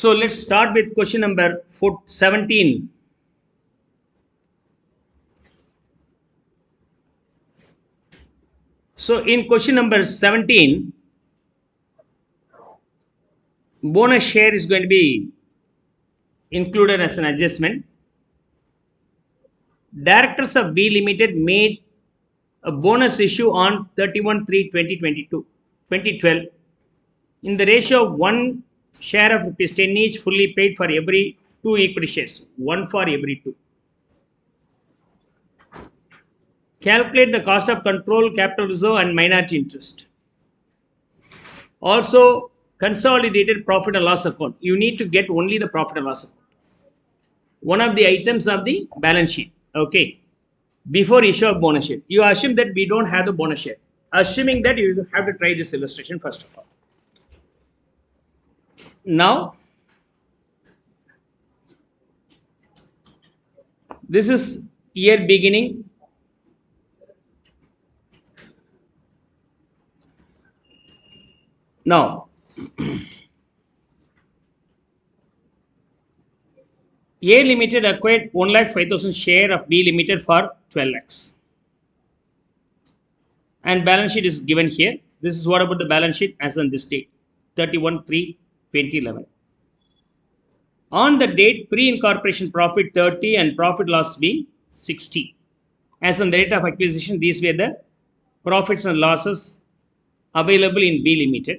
So let's start with question number 17. So in question number 17, bonus share is going to be included as an adjustment. Directors of B Limited made a bonus issue on 31/3/2012 in the ratio of 1 share of rupees 10 each, fully paid for every 2 equity shares, 1 for every 2. Calculate the cost of control, capital reserve, and minority interest. Also, consolidated profit and loss account. You need to get only the profit and loss account. One of the items of the balance sheet. Okay. Before issue of bonus share. You assume that we don't have the bonus share. Assuming that, you have to try this illustration first of all. Now, this is year beginning. Now, A Limited acquired 1,05,000 share of B Limited for 12 lakhs. And balance sheet is given here. This is what about the balance sheet as on this date, 31/3/2011. On the date, pre-incorporation profit 30 and profit loss being 60. As on the date of acquisition, these were the profits and losses available in B Limited.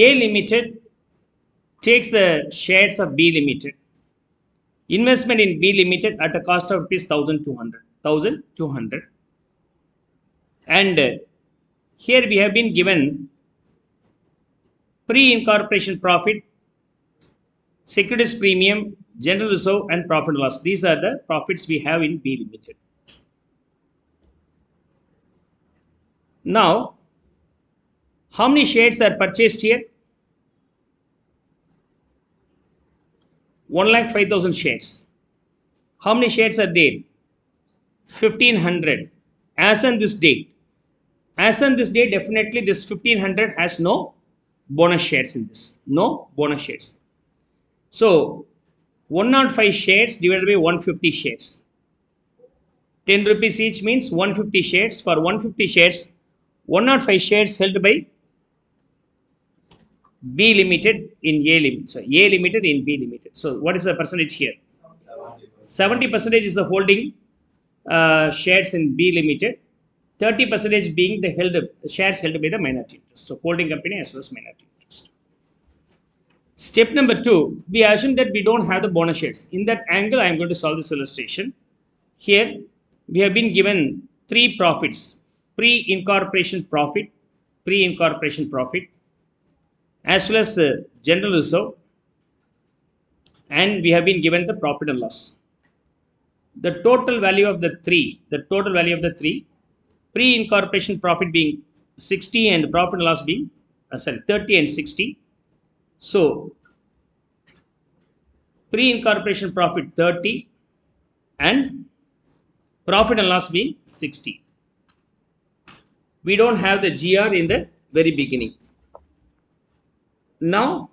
A Limited takes the shares of B Limited. Investment in B Limited at a cost of rupees 1,200. And here we have been given pre-incorporation profit, securities premium, general reserve, and profit and loss. These are the profits we have in B Limited. Now, how many shares are purchased here? 1,05,000 shares. How many shares are there? 1,500. As on this date. As on this date, definitely this 1,500 has no bonus shares in this. No bonus shares. So, 105 shares divided by 150 shares. 10 rupees each means 150 shares. For 150 shares, 105 shares held by B Limited in A Limited. So, A Limited in B Limited. So, what is the percentage here? 70% is the holding shares in B Limited. 30% being the shares held by the minority interest. So, holding company as well as minority interest. Step number 2, we assume that we don't have the bonus shares. In that angle, I am going to solve this illustration. Here, we have been given 3 profits. Pre-incorporation profit, as well as general reserve, and we have been given the profit and loss. The total value of the 3, pre-incorporation profit being 60 and profit and loss being 30 and 60. So, pre-incorporation profit 30 and profit and loss being 60. We don't have the GR in the very beginning. Now,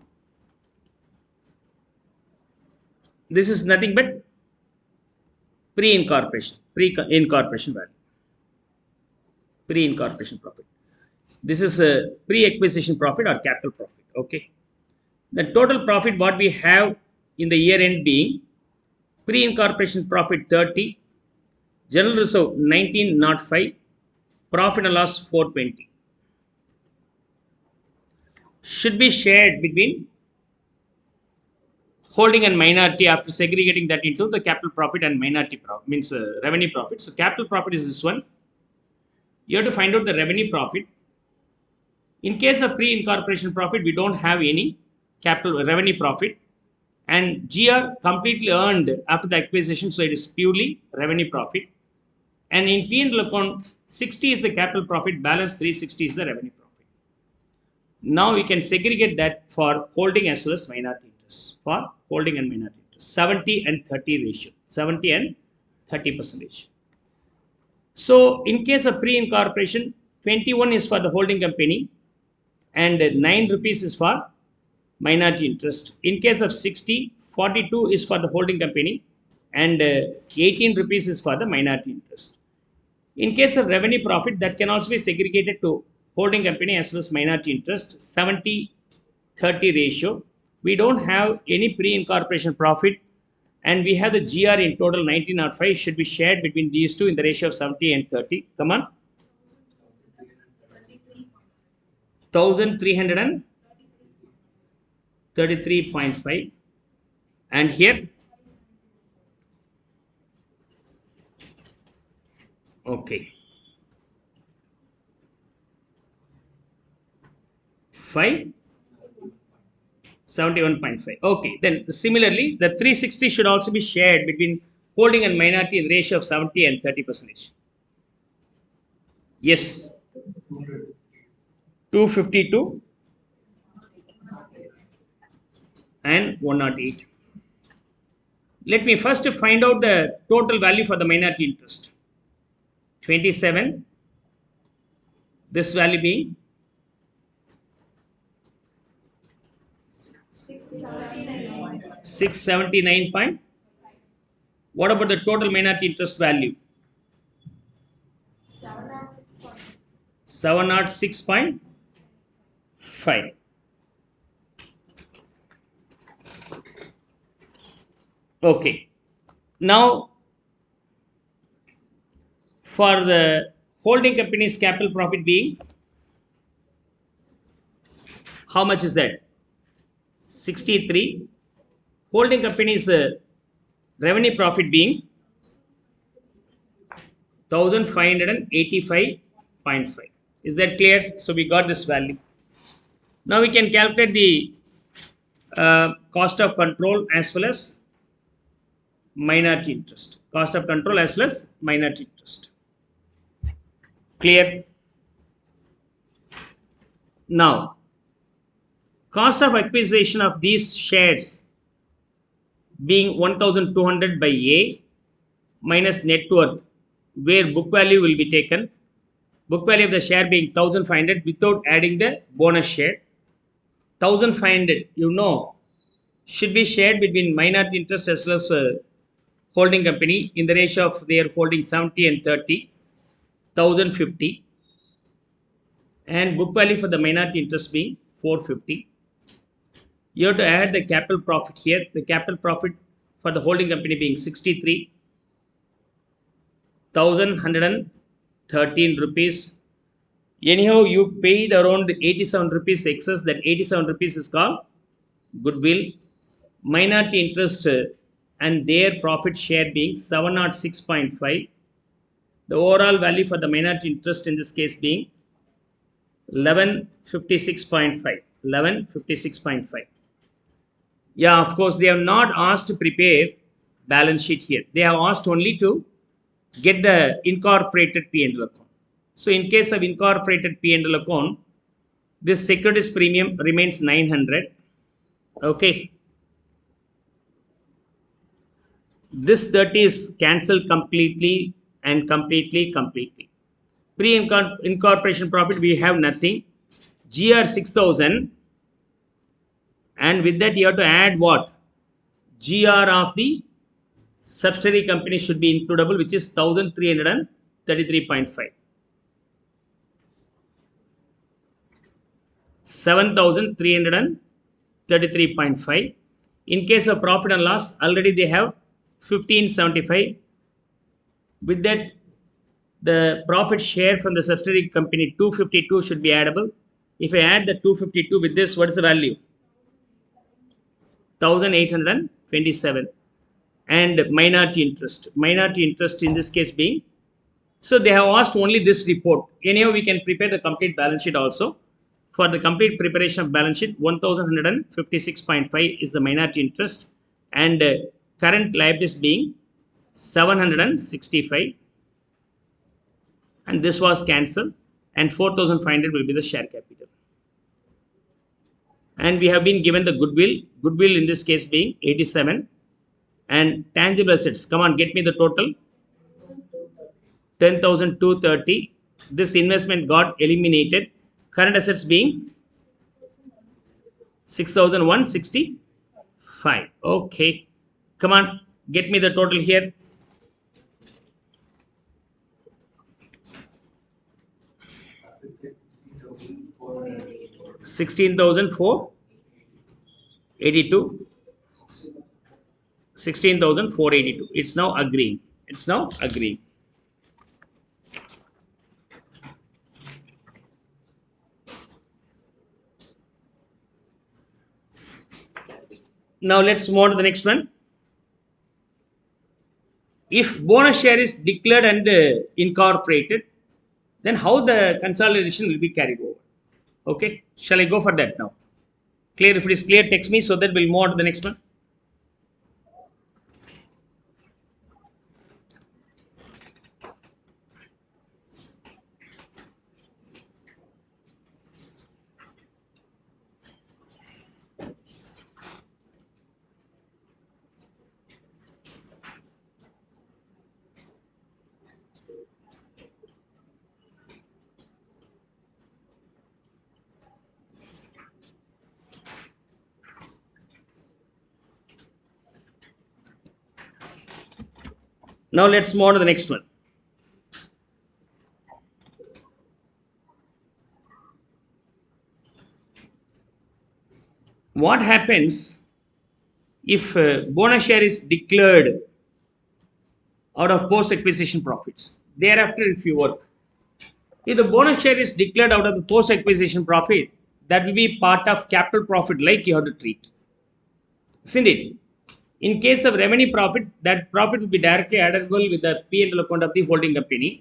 this is nothing but pre-incorporation value. Pre-incorporation profit. This is a pre-acquisition profit or capital profit. Okay. The total profit what we have in the year end being pre-incorporation profit 30, general reserve 1905, profit and loss 420. Should be shared between holding and minority after segregating that into the capital profit and minority profit, means revenue profit. So, capital profit is this one. You have to find out the revenue profit. In case of pre-incorporation profit, we don't have any capital revenue profit, and GR completely earned after the acquisition, so it is purely revenue profit. And in P&L account, 60 is the capital profit, balance 360 is the revenue profit. Now we can segregate that for holding as well as minority interest. For holding and minority interest, 70 and 30 ratio, 70 and 30%. So in case of pre-incorporation, 21 is for the holding company and 9 rupees is for minority interest. In case of 60, 42 is for the holding company and 18 rupees is for the minority interest. In case of revenue profit, that can also be segregated to holding company as well as minority interest, 70-30 ratio. We don't have any pre-incorporation profit and we have the GR in total 1905 should be shared between these two in the ratio of 70 and 30. Come on. 1333.5 and here okay 5 71.5. Okay, then similarly the 360 should also be shared between holding and minority in the ratio of 70 and 30%. Yes, 252 and 108. Let me first find out the total value for the minority interest. 27, this value being 679 point. What about the total minority interest value? 706.5. Okay. Now, for the holding company's capital profit being, how much is that? 63. Holding company's revenue profit being 1585.5. Is that clear? So we got this value. Now we can calculate the cost of control as well as minority interest. Cost of control as well as minority interest. Clear? Now, cost of acquisition of these shares being 1200 by A minus net worth, where book value will be taken. Book value of the share being 1500 without adding the bonus share. 1500, you know, should be shared between minority interest as well as holding company in the ratio of their holding 70 and 30, 1050. And book value for the minority interest being 450. You have to add the capital profit here. The capital profit for the holding company being 63, 1113 rupees. Anyhow, you paid around 87 rupees excess. That 87 rupees is called goodwill. Minority interest and their profit share being 706.5. The overall value for the minority interest in this case being 1156.5. 1156.5. Yeah, of course, they have not asked to prepare balance sheet here. They have asked only to get the incorporated P&L account. So in case of incorporated P&L account, this securities premium remains 900. Okay. This 30 is cancelled completely and completely. Pre-incorporation profit, we have nothing. GR 6000. And with that, you have to add what? GR of the subsidiary company should be includable, which is 1333.5. 7333.5. In case of profit and loss, already they have 1575. With that, the profit share from the subsidiary company 252 should be addable. If I add the 252 with this, what is the value? 1827. And minority interest in this case being, so they have asked only this report. Anyhow, we can prepare the complete balance sheet also. For the complete preparation of balance sheet, 1156.5 is the minority interest and current liabilities being 765, and this was cancelled, and 4500 will be the share capital. And we have been given the goodwill in this case being 87, and tangible assets, come on, get me the total, 10,230. This investment got eliminated. Current assets being 6,165. Okay. Come on. Get me the total here. 16,482. 16,482. It's now agreeing. It's now agreeing. Now let's move on to the next one. If bonus share is declared and incorporated, then how the consolidation will be carried over? Okay, shall I go for that now? Clear? If it is clear, text me so that we'll move on to the next one. Now let's move on to the next one. What happens if bonus share is declared out of post acquisition profits? Thereafter, if you work, if the bonus share is declared out of the post acquisition profit, that will be part of capital profit, like you have to treat, isn't it? In case of revenue profit, that profit will be directly addable with the P&L account of the holding company.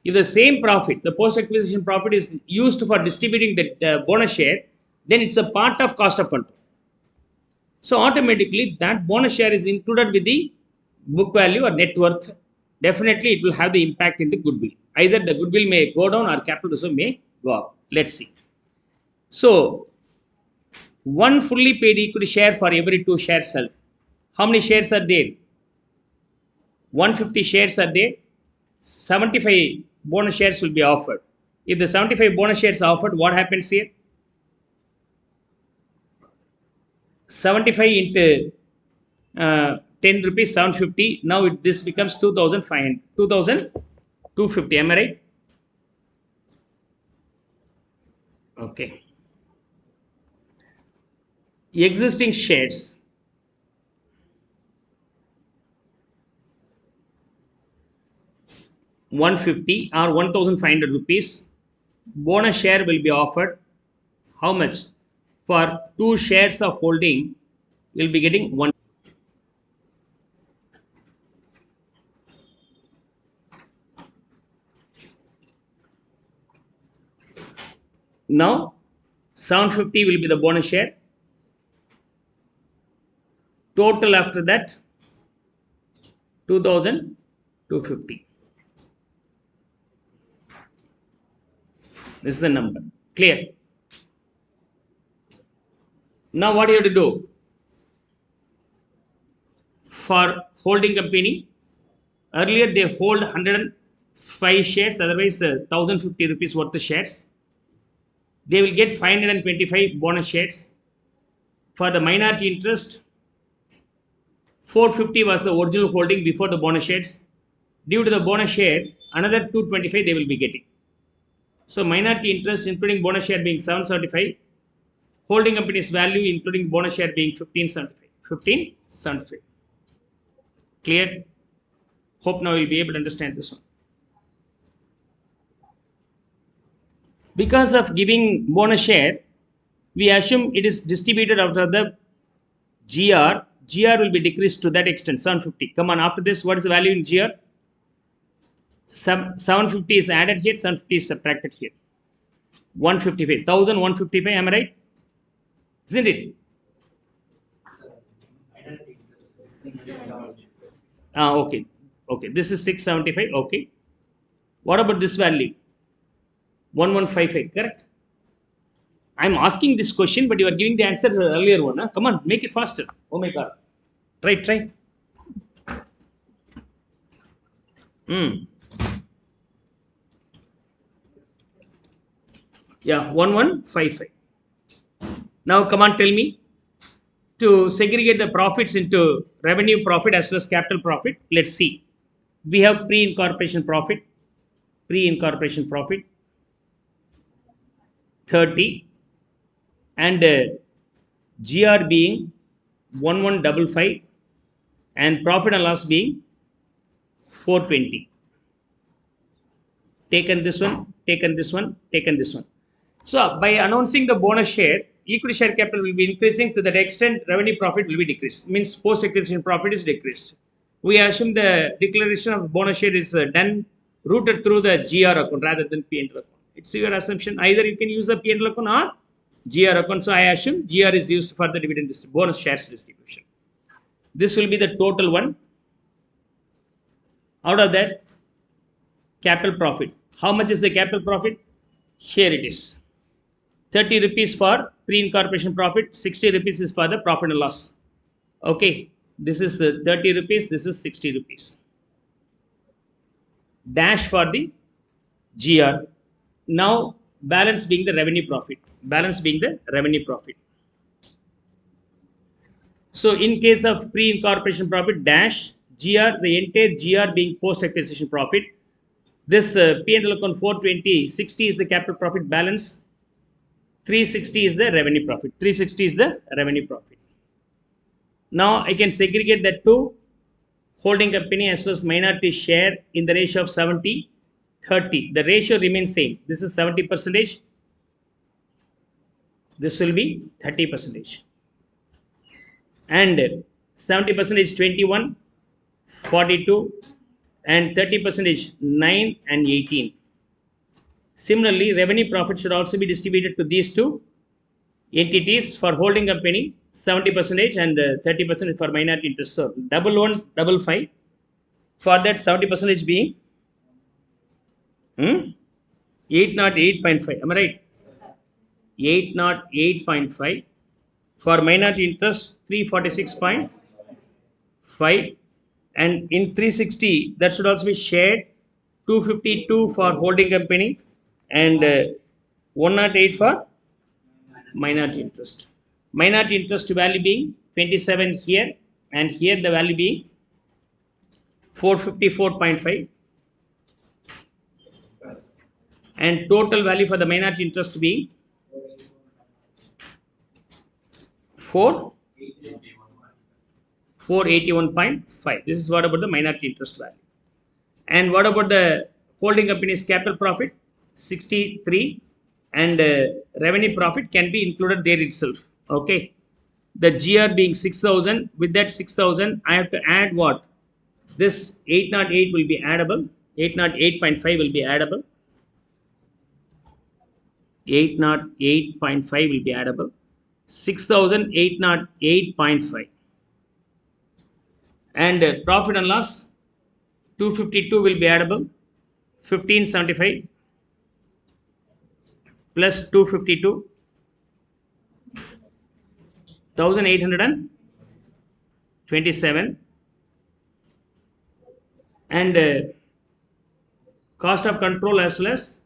If the same profit, the post acquisition profit, is used for distributing the bonus share, then it's a part of cost of control. So automatically that bonus share is included with the book value or net worth. Definitely it will have the impact in the goodwill. Either the goodwill may go down or capital reserve may go up. Let's see. So one fully paid equity share for every 2 shares held. How many shares are there? 150 shares are there. 75 bonus shares will be offered. If the 75 bonus shares are offered, what happens here? 75 into 10 rupees, 750. Now this becomes 2,500, 2,250. Am I right? Okay. Existing shares. ₹150 or 1,500 rupees. Bonus share will be offered. How much? For 2 shares of holding, you'll be getting 1. Now 750 will be the bonus share. Total after that 2,250. This is the number. Clear? Now what you have to do? For holding company, earlier they hold 105 shares, otherwise 1,050 rupees worth of shares. They will get 525 bonus shares. For the minority interest, 450 was the original holding before the bonus shares. Due to the bonus share, another 225 they will be getting. So minority interest including bonus share being 775, holding company's value including bonus share being 1575. 1575. Clear? Hope now you'll be able to understand this one. Because of giving bonus share, we assume it is distributed out of the GR. GR will be decreased to that extent, 750. Come on, after this, what is the value in GR? 750 is added here, 750 is subtracted here. 155, 1,155, am I right? Isn't it? Okay. Okay, this is 675. Okay. What about this value? 1155, correct? I'm asking this question, but you are giving the answer to the earlier one. Huh? Come on, make it faster. Oh my God. Try. Yeah, 1155. Now come on, tell me, to segregate the profits into revenue profit as well as capital profit. Let's see. We have pre-incorporation profit, 30, and GR being 1155 and profit and loss being 420. Taken this one, taken this one, taken this one. So by announcing the bonus share, equity share capital will be increasing to that extent revenue profit will be decreased. Means post acquisition profit is decreased. We assume the declaration of bonus share is done routed through the GR account rather than P&L account. It's your assumption. Either you can use the P&L account or GR account. So I assume GR is used for the dividend bonus shares distribution. This will be the total one. Out of that, capital profit. How much is the capital profit? Here it is. 30 rupees for pre-incorporation profit, 60 rupees is for the profit and loss. Okay, this is 30 rupees, this is 60 rupees. Dash for the GR. Now, balance being the revenue profit. Balance being the revenue profit. So, in case of pre-incorporation profit, dash GR, the entire GR being post-acquisition profit. This P&L account 420, 60 is the capital profit balance. 360 is the revenue profit. 360 is the revenue profit. Now I can segregate that to holding company as well as minority share in the ratio of 70-30. The ratio remains same. This is 70%. This will be 30%. And 70% is 21, 42, and 30% is 9 and 18. Similarly, revenue profit should also be distributed to these two entities. For holding company 70% and 30% for minority interest. So 1155. For that 70% being 808.5. Am I right? 808.5. For minority interest 346.5. And in 360 that should also be shared. 252 for holding company and 108 for minority interest. Minority interest value being 27 here and here the value being 454.5 and total value for the minority interest being 481.5. This is what about the minority interest value. And what about the holding company's capital profit? 63 and revenue profit can be included there itself. Okay. The GR being 6,000. With that 6,000, I have to add what? This 808 will be addable. 808.5 will be addable. 808.5 will be addable. 6,808.5. And profit and loss 252 will be addable. 1575 plus 252 1827 and cost of control as well as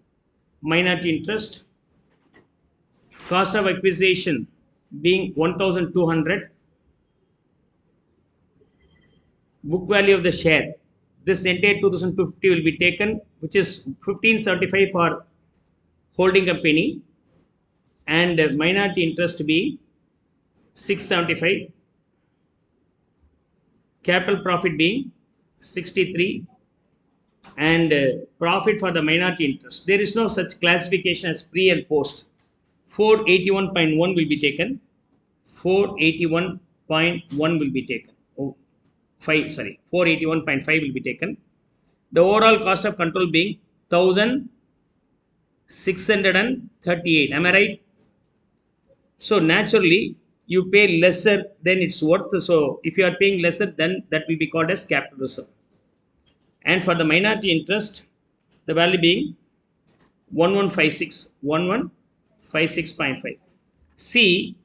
minority interest. Cost of acquisition being 1200. Book value of the share. This entire 2250 will be taken, which is 1575 for holding company and minority interest being 675. Capital profit being 63 and profit for the minority interest. There is no such classification as pre and post. 481.1 will be taken. 481.1 will be taken. 481.5 will be taken. The overall cost of control being 1638. Am I right? So naturally, you pay lesser than it's worth. So if you are paying lesser, then that will be called as capital reserve. And for the minority interest, the value being 1156, 1156.5. See,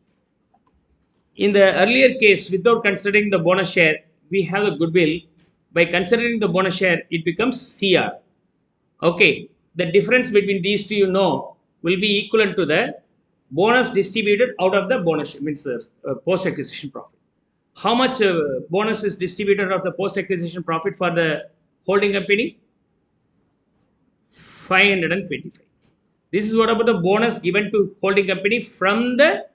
in the earlier case, without considering the bonus share, we have a goodwill. By considering the bonus share, it becomes CR. Okay, the difference between these two, will be equivalent to the bonus distributed out of the bonus, means post acquisition profit. How much bonus is distributed of the post acquisition profit for the holding company? 525. This is what about the bonus given to holding company from the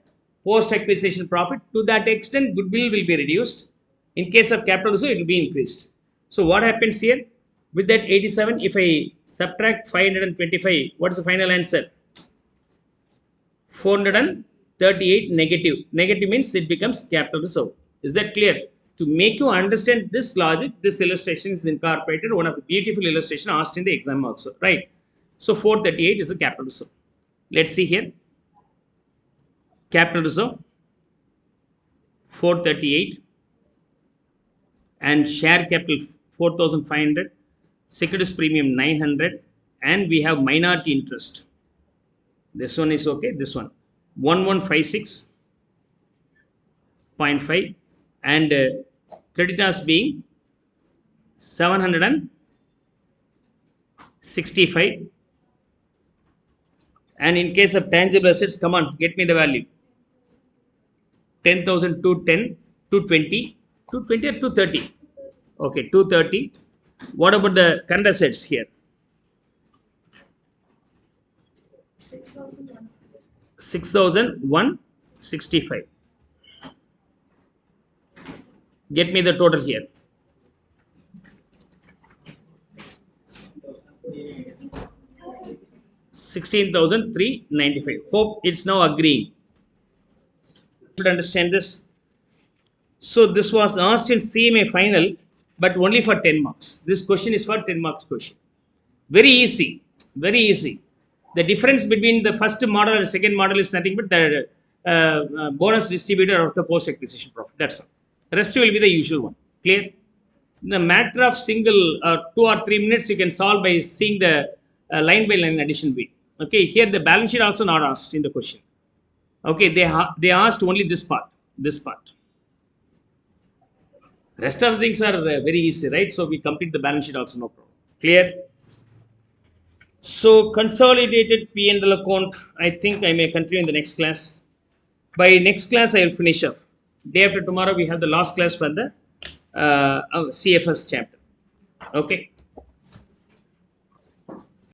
post acquisition profit. To that extent, goodwill will be reduced. In case of capital, so it will be increased. So what happens here? With that 87, if I subtract 525, what is the final answer? 438 negative. Negative means it becomes capital reserve. Is that clear? To make you understand this logic, this illustration is incorporated. One of the beautiful illustration asked in the exam also, right? So 438 is the capital reserve. Let's see here. Capital reserve 438 and share capital 4,500, securities premium 900, and we have minority interest. This one is okay. This one 1156.5 and creditors being 765. And in case of tangible assets, come on, get me the value. 10,000 to 10, 220, 220 or 230. Okay, 230. What about the current assets here? 6,165. Get me the total here. 16,395. Hope it's now agreeing. Understand this? So this was asked in CMA final, but only for 10 marks. This question is for 10 marks question. Very easy. Very easy. The difference between the first model and second model is nothing but the bonus distributor of the post acquisition profit. That's all. The rest will be the usual one. Clear? In the matter of single 2 or 3 minutes, you can solve by seeing the line by line addition bit. Okay, here the balance sheet also not asked in the question. Okay, they asked only this part. This part. Rest of the things are very easy, right? So we complete the balance sheet also, no problem. Clear? So consolidated P&L account, I think I may continue in the next class. By next class, I will finish up. Day after tomorrow, we have the last class for the CFS chapter. Okay.